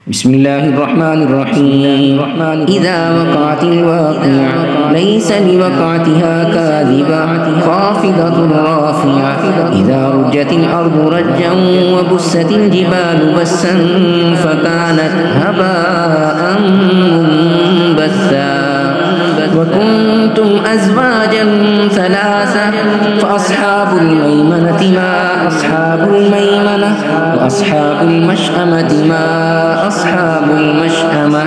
بسم الله الرحمن الرحيم. إذا وقعت الواقعة ليس لوقعتها كاذبة خافضة رافعة إذا رجت الأرض رجا وبست الجبال بسا فكانت هباء منبثا وكنتم أزواجا ثلاثة فأصحاب الميمنة ما أصحاب الميمنة وأصحاب المشأمة ما أصحاب المشأمة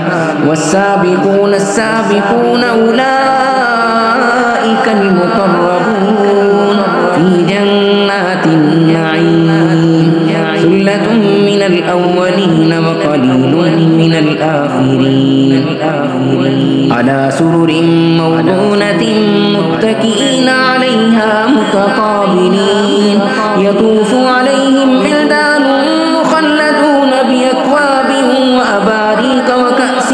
والسابقون السابقون أولئك المقربون في جنات النعيم ثلة من الأولين وقليل من الآخرين على سرر موضونة متكئين عليها متقابلين يطوف عليهم ولدان مخلدون بأكواب وأباريق وكأس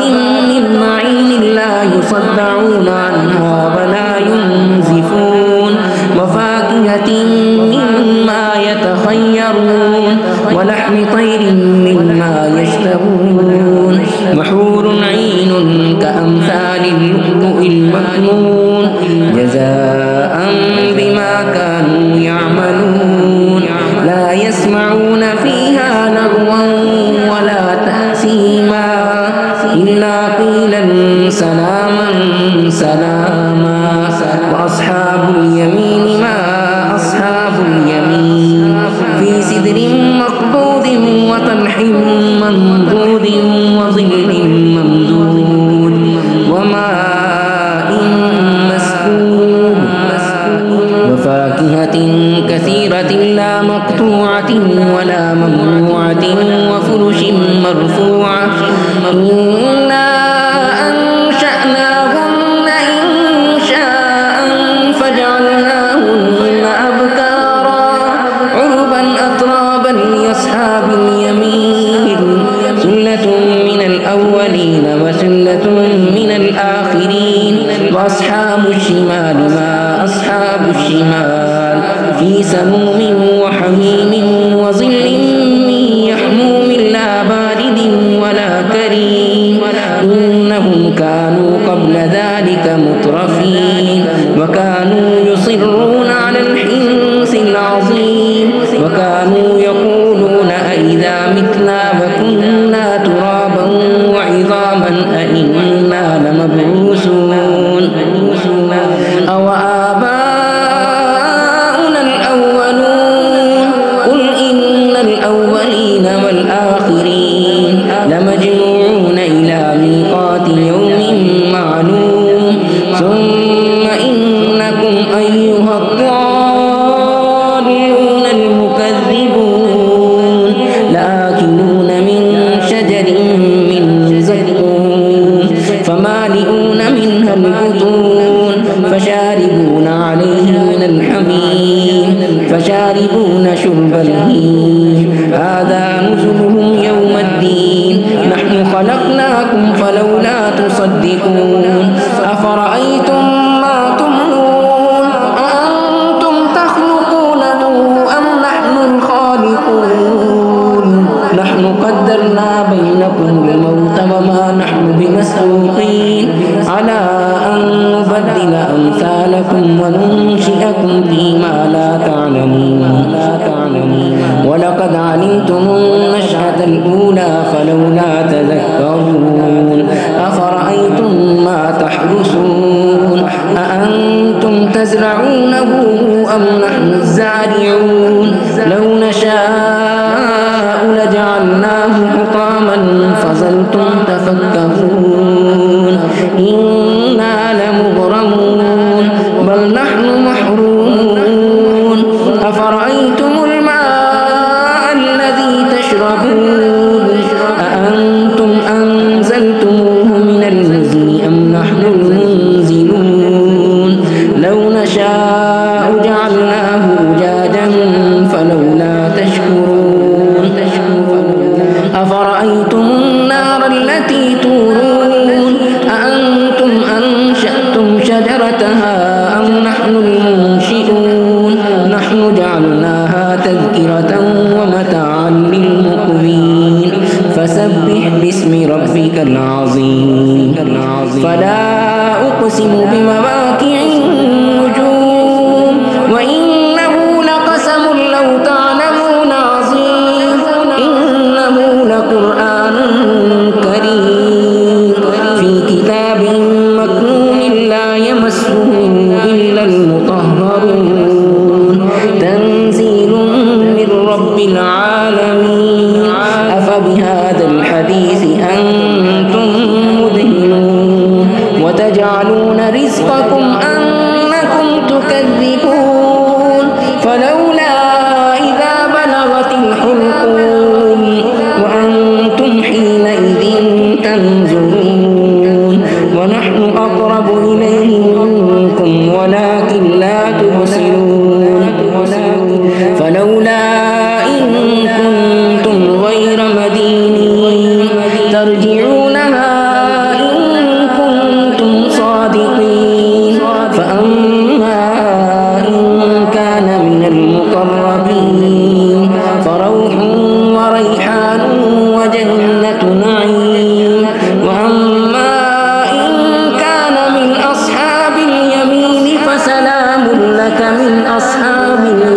من معين لا يصدعون عنها ولا ينزفون وفاكهة مما يتخيرون ولحم طير مما يشتهون وحور عين كأمثال اللؤلؤ المكنون جزاء بما كانوا يعملون لا يسمعون فيها لغوا ولا تأثيما إلا قيلا سلاما سلاما وأصحاب اليمين ما أصحاب اليمين في سدر مخضود وطلح منضود وظل ممدود وماء مسكوب وفاكهة كثيرة لا مقطوعة ولا ممنوعة وفرش مرفوعة إنا أنشأناهن إنشاء فجعلناهن أبكارا عربا أترابا لأصحاب اليمين ثلة من الأولين وثلة من الآخرين وأصحاب الشمال ما أصحاب الشمال في سموم وحميم وظل من يحموم لا بارد ولا كريم إنهم كانوا قبل ذلك مترفين وكانوا يصرون على الحنث العظيم وكانوا يقولون أئذا متنا وكنا ترابا وعظاما أئنا لمبعوثون أو آباؤنا الأولون قل إن الأولين والآخرين لمجموعون إلى ميقات يوم معلوم ثم إنكم أيها الضالون المكذبون لآكلون من شجر من زقوم فمالئون منها البطون فشاربون عليه من الحميم فشاربون شرب الهيم هذا نزلهم يوم الدين نحن خلقناكم فلولا تصدقون أفرأيتم ما تمنون أأنتم تخلقونه أم نحن الخالقون نحن قدرنا بينكم الموت وما نحن بمسبوقين على أن نبدل أمثالكم وننشئكم فيما لا تعلمون ولقد علمتم النشأة الأولى فلولا تذكرون أفرأيتم ما تحرثون أأنتم تزرعونه أم نحن الزارعون لو نشاء لجعلناه حطاما فظلتم تفكهون إنا لمغرمون بل نحن محرومون أفرأيتم الماء الذي تشربون أأنتم أنزلتموه من المزن أم نحن المنزلون لو نشاء جعلناه أجاجا فلولا تشكرون أفرأيتم النار التي تورون أأنتم أنشأتم شجرتها أم نحن المنشئون نحن جعلناها تذكرة ومتاعا للمقوين فسبح باسم ربك العظيم. فلا أقسم بمواقع النجوم وإنه لقسم لو تعلمون عظيم إنه لقرآن كريم في كتاب مكنون لا يمسه إلا المطهرون تنزيل من رب العالمين. أفبهذا الحديث أنتم مدهنون وتجعلون رزقكم أنكم تكذبون فلولا إذا بلغت الحلقوم وأنتم حينئذ تنظرون ونحن أقرب إليه منكم ولكن لا تبصرون. فلولا إن كنتم غير مدينين ترجعونها إن كنتم صادقين. فأما إن كان من المقربين فروح وريحان وجنة نعيم. وأما إن كان من أصحاب اليمين فسلام لك من أصحاب اليمين